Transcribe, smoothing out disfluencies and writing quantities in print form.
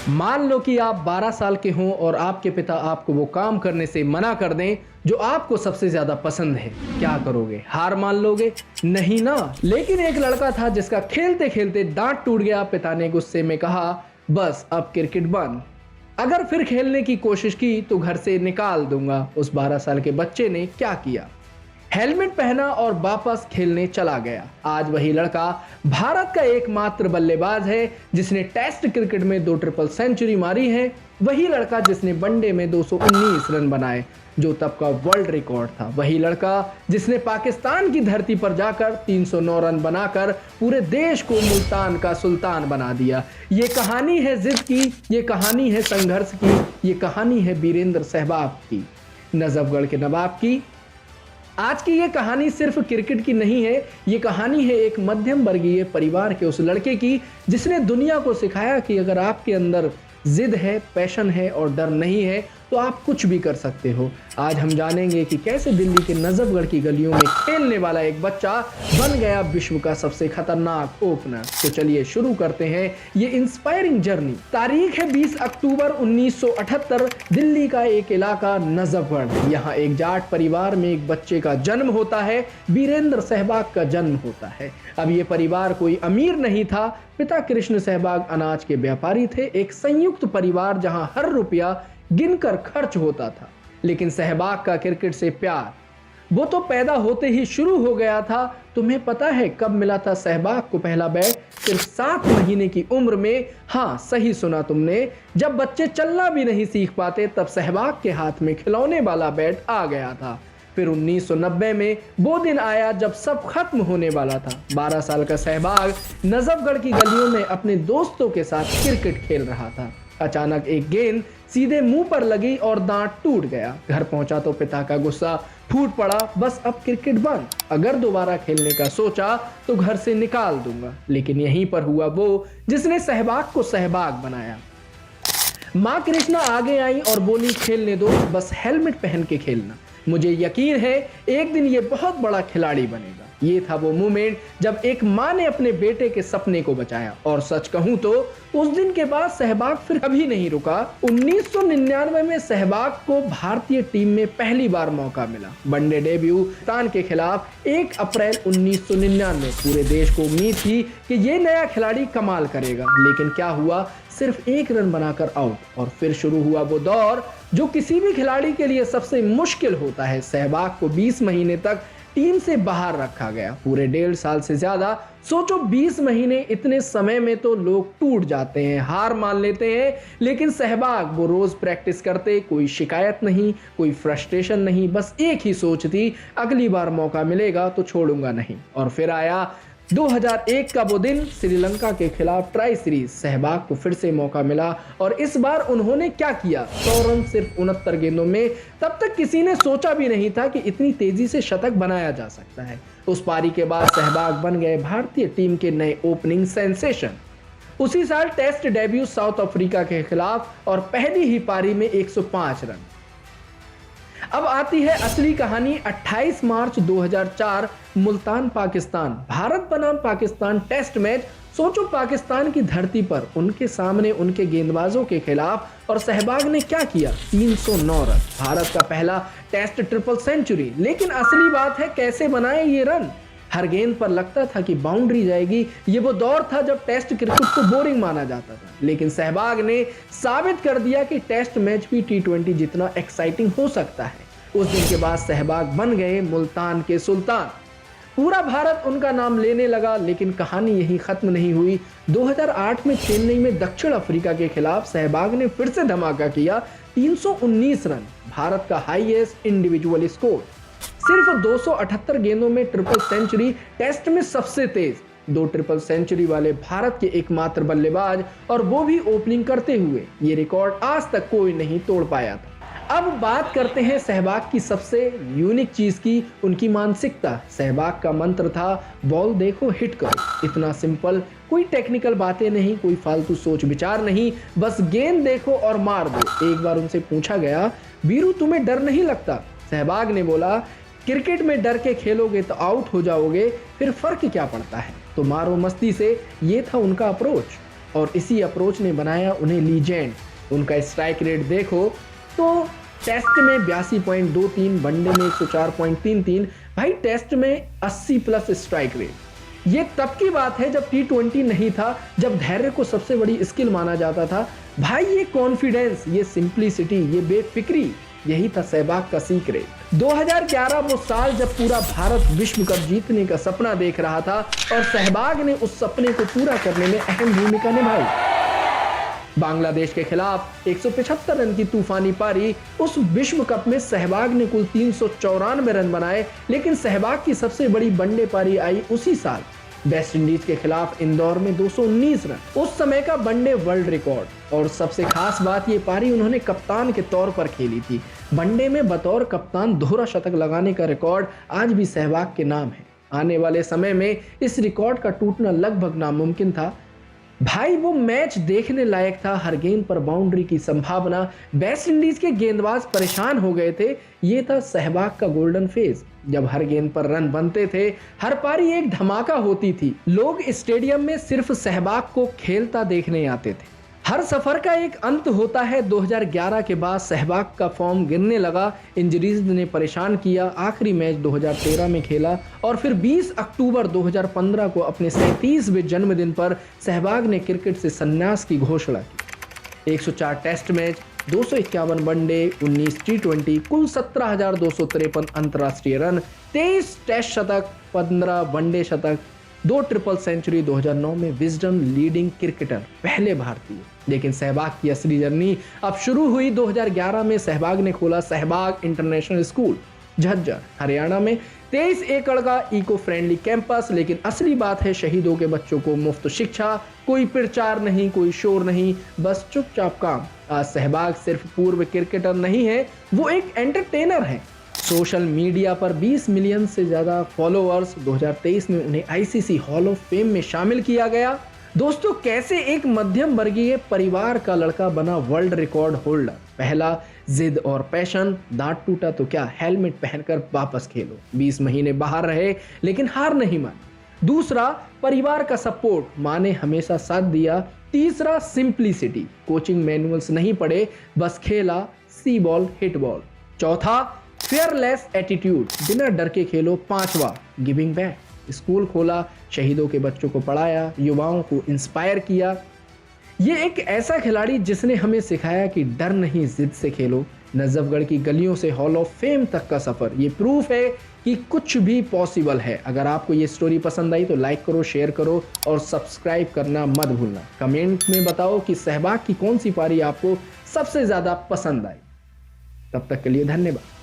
मान लो कि आप 12 साल के हों और आपके पिता आपको वो काम करने से मना कर दें जो आपको सबसे ज्यादा पसंद है। क्या करोगे? हार मान लोगे? नहीं ना। लेकिन एक लड़का था जिसका खेलते खेलते दांत टूट गया। पिता ने गुस्से में कहा, बस अब क्रिकेट बंद। अगर फिर खेलने की कोशिश की तो घर से निकाल दूंगा। उस 12 साल के बच्चे ने क्या किया? हेलमेट पहना और वापस खेलने चला गया। आज वही लड़का भारत का एकमात्र बल्लेबाज है जिसने टेस्ट क्रिकेट में 2 ट्रिपल सेंचुरी मारी है। वही लड़का जिसने वनडे में 219 रन बनाए जो तब का वर्ल्ड रिकॉर्ड था। वही लड़का जिसने पाकिस्तान की धरती पर जाकर 309 रन बनाकर पूरे देश को मुल्तान का सुल्तान बना दिया। ये कहानी है जिद की, ये कहानी है संघर्ष की, ये कहानी है वीरेंद्र सहवाग की, नजफगढ़ के नवाब की। आज की ये कहानी सिर्फ क्रिकेट की नहीं है, ये कहानी है एक मध्यम वर्गीय परिवार के उस लड़के की जिसने दुनिया को सिखाया कि अगर आपके अंदर जिद है, पैशन है और डर नहीं है तो आप कुछ भी कर सकते हो। आज हम जानेंगे कि कैसे दिल्ली के नजफगढ़ की गलियों में खेलने वाला एक बच्चा बन गया विश्व का सबसे खतरनाक ओपनर। तो चलिए शुरू करते हैं ये इंस्पायरिंग जर्नी। तारीख है 20 अक्टूबर 1978। दिल्ली का एक इलाका नजफगढ़। यहाँ एक जाट परिवार में एक बच्चे का जन्म होता है। वीरेंद्र सहवाग का जन्म होता है। अब ये परिवार कोई अमीर नहीं था। पिता कृष्ण सहवाग अनाज के व्यापारी थे। एक संयुक्त परिवार जहाँ हर रुपया गिनकर खर्च होता था। लेकिन सहवाग का क्रिकेट से प्यार वो तो पैदा होते ही शुरू हो गया था। तुम्हें पता है कब मिला था सहवाग को पहला बैट? सिर्फ 7 महीने की उम्र में। हाँ, सही सुना तुमने। जब बच्चे चलना भी नहीं सीख पाते तब सहवाग के हाथ में खिलौने वाला बैट आ गया था। फिर 1990 में वो दिन आया जब सब खत्म होने वाला था। 12 साल का सहवाग नजफगढ़ की गलियों में अपने दोस्तों के साथ क्रिकेट खेल रहा था। अचानक एक गेंद सीधे मुंह पर लगी और दांत टूट गया। घर पहुंचा तो पिता का गुस्सा फूट पड़ा, बस अब क्रिकेट बंद। अगर दोबारा खेलने का सोचा तो घर से निकाल दूंगा। लेकिन यहीं पर हुआ वो जिसने सहवाग को सहवाग बनाया। माँ कृष्णा आगे आई और बोली, खेलने दो, बस हेलमेट पहन के खेलना। मुझे यकीन है एक दिन ये बहुत बड़ा खिलाड़ी बनेगा। ये था वो मोमेंट जब एक माँ ने अपने बेटे के सपने को बचाया। और सच कहूं तो उस दिन के बाद सहवाग फिर कभी नहीं रुका। 1999 में सहवाग को भारतीय टीम में पहली बार मौका मिला। वनडे डेब्यू पाकिस्तान के खिलाफ 1 अप्रैल 1999। पूरे देश को उम्मीद थी कि ये नया खिलाड़ी कमाल करेगा। लेकिन क्या हुआ? सिर्फ 1 रन बनाकर आउट। और फिर शुरू हुआ वो दौर जो किसी भी खिलाड़ी के लिए सबसे मुश्किल होता है। सहवाग को 20 महीने तक टीम से बाहर रखा गया। पूरे 1.5 साल से ज्यादा। सोचो 20 महीने, इतने समय में तो लोग टूट जाते हैं, हार मान लेते हैं। लेकिन सहवाग वो रोज प्रैक्टिस करते, कोई शिकायत नहीं, कोई फ्रस्ट्रेशन नहीं, बस एक ही सोच थी, अगली बार मौका मिलेगा तो छोड़ूंगा नहीं। और फिर आया 2001 का वो दिन, श्रीलंका के खिलाफ ट्राई सीरीज। सहवाग को फिर से मौका मिला और इस बार उन्होंने क्या किया? 100 रन सिर्फ 69 गेंदों में। तब तक किसी ने सोचा भी नहीं था कि इतनी तेजी से शतक बनाया जा सकता है। उस पारी के बाद सहवाग बन गए भारतीय टीम के नए ओपनिंग सेंसेशन। उसी साल टेस्ट डेब्यू साउथ अफ्रीका के खिलाफ और पहली ही पारी में 105 रन। अब आती है असली कहानी। 28 मार्च 2004, मुल्तान पाकिस्तान, भारत बनाम पाकिस्तान टेस्ट मैच। सोचो पाकिस्तान की धरती पर उनके सामने उनके गेंदबाजों के खिलाफ और सहवाग ने क्या किया? 309 रन। भारत का पहला टेस्ट ट्रिपल सेंचुरी। लेकिन असली बात है कैसे बनाए ये रन। हर गेंद पर लगता था कि बाउंड्री जाएगी। ये वो दौर था जब टेस्ट क्रिकेट को बोरिंग माना जाता था। लेकिन सहवाग ने साबित कर दिया कि टेस्ट मैच भी T20 जितना एक्साइटिंग हो सकता है। उस दिन के बाद सहवाग बन गए मुल्तान के सुल्तान। पूरा भारत उनका नाम लेने लगा। लेकिन कहानी यही खत्म नहीं हुई। 2008 में चेन्नई में दक्षिण अफ्रीका के खिलाफ सहवाग ने फिर से धमाका किया। 319 रन, भारत का हाईएस्ट इंडिविजुअल स्कोर। सिर्फ 278 गेंदों में ट्रिपल सेंचुरी, टेस्ट में सबसे तेज। 2 ट्रिपल सेंचुरी वाले भारत के एकमात्र बल्लेबाज, और वो भी ओपनिंग करते हुए। ये रिकॉर्ड आज तक कोई नहीं तोड़ पाया था। अब बात करते हैं सहवाग की सबसे यूनिक चीज की, उनकी मानसिकता। सहवाग का मंत्र था, बॉल देखो हिट करो। इतना सिंपल, कोई टेक्निकल बातें नहीं, कोई फालतू सोच विचार नहीं, बस गेंद देखो और मार दो। एक बार उनसे पूछा गया, वीरू तुम्हें डर नहीं लगता? सहवाग ने बोला, क्रिकेट में डर के खेलोगे तो आउट हो जाओगे, फिर फर्क क्या पड़ता है, तो मारो मस्ती से। ये था उनका अप्रोच। और इसी अप्रोच ने बनाया उन्हें लीजेंड। उनका स्ट्राइक रेट देखो तो टेस्ट में 82.23, वनडे में 104.33। भाई टेस्ट में 80 प्लस स्ट्राइक रेट। ये तब की बात है जब T20 नहीं था, जब धैर्य को सबसे बड़ी स्किल माना जाता था। भाई ये कॉन्फिडेंस, ये सिंप्लिसिटी, ये बेफिक्री, यही था सहवाग का सीक्रेट। 2011 वो साल जब पूरा भारत विश्व कप जीतने का सपना देख रहा था और सहवाग ने उस सपने को पूरा करने में अहम भूमिका निभाई। बांग्लादेश के खिलाफ 175 रन की तूफानी पारी। उस विश्व कप में सहवाग ने कुल 394 रन बनाए, लेकिन सहवाग की सबसे बड़ी वनडे पारी आई उसी साल वेस्ट इंडीज के खिलाफ इंदौर में 219 रन, उस समय का वनडे वर्ल्ड रिकॉर्ड। और सबसे खास बात, ये पारी उन्होंने कप्तान के तौर पर खेली थी। वनडे में बतौर कप्तान दोहरा शतक लगाने का रिकॉर्ड आज भी सहवाग के नाम है। आने वाले समय में इस रिकॉर्ड का टूटना लगभग नामुमकिन था। भाई वो मैच देखने लायक था, हर गेंद पर बाउंड्री की संभावना। वेस्ट इंडीज के गेंदबाज परेशान हो गए थे। ये था सहवाग का गोल्डन फेज, जब हर गेंद पर रन बनते थे, हर पारी एक धमाका होती थी। लोग स्टेडियम में सिर्फ सहवाग को खेलता देखने आते थे। हर सफर का एक अंत होता है। 2011 के बाद सहवाग का फॉर्म गिरने लगा, इंजरीज ने परेशान किया। आखिरी मैच 2013 में खेला और फिर 20 अक्टूबर 2015 को अपने 37वें जन्मदिन पर सहवाग ने क्रिकेट से संन्यास की घोषणा की। 104 टेस्ट मैच, 251 वनडे, 19 T20, कुल 17,253 अंतर्राष्ट्रीय रन, 23 टेस्ट शतक, 15 वनडे शतक, 2 ट्रिपल सेंचुरी। 2009 में विजडम लीडिंग क्रिकेटर, पहले भारतीय। लेकिन सहवाग की असली जर्नी अब शुरू हुई 2011 में। सहवाग ने खोला सहवाग इंटरनेशनल स्कूल झज्जर, हरियाणा में 23 एकड़ का इको फ्रेंडली कैंपस। लेकिन असली बात है शहीदों के बच्चों को मुफ्त शिक्षा, कोई प्रचार नहीं, कोई शोर नहीं, बस चुपचाप काम। आज सहवाग सिर्फ पूर्व क्रिकेटर नहीं है, वो एक एंटरटेनर है। सोशल मीडिया पर 20 मिलियन से ज्यादा फॉलोअर्स। 2023 में उन्हें आईसीसी हॉल ऑफ फेम में शामिल किया गया। दोस्तों, कैसे एक मध्यम वर्गीय परिवार का लड़का बना वर्ल्ड रिकॉर्ड होल्डर। पहला, जिद और पैशन। दांत टूटा तो क्या, हेलमेट पहनकर वापस खेलो। 20 महीने बाहर रहे लेकिन हार नहीं मानी। दूसरा, परिवार का सपोर्ट, माँ ने हमेशा साथ दिया। तीसरा, सिंप्लिसिटी, कोचिंग मैनुअल्स नहीं पढ़े, बस खेला, सी बॉल हिट बॉल। चौथा, फेयरलेस एटीट्यूड, बिना डर के खेलो। पांचवा, गिविंग बैक, स्कूल खोला, शहीदों के बच्चों को पढ़ाया, युवाओं को इंस्पायर किया। ये एक ऐसा खिलाड़ी जिसने हमें सिखाया कि डर नहीं, जिद से खेलो। नजफगढ़ की गलियों से हॉल ऑफ फेम तक का सफर, ये प्रूफ है कि कुछ भी पॉसिबल है। अगर आपको ये स्टोरी पसंद आई तो लाइक करो, शेयर करो और सब्सक्राइब करना मत भूलना। कमेंट में बताओ कि सहवाग की कौन सी पारी आपको सबसे ज्यादा पसंद आई। तब तक के लिए धन्यवाद।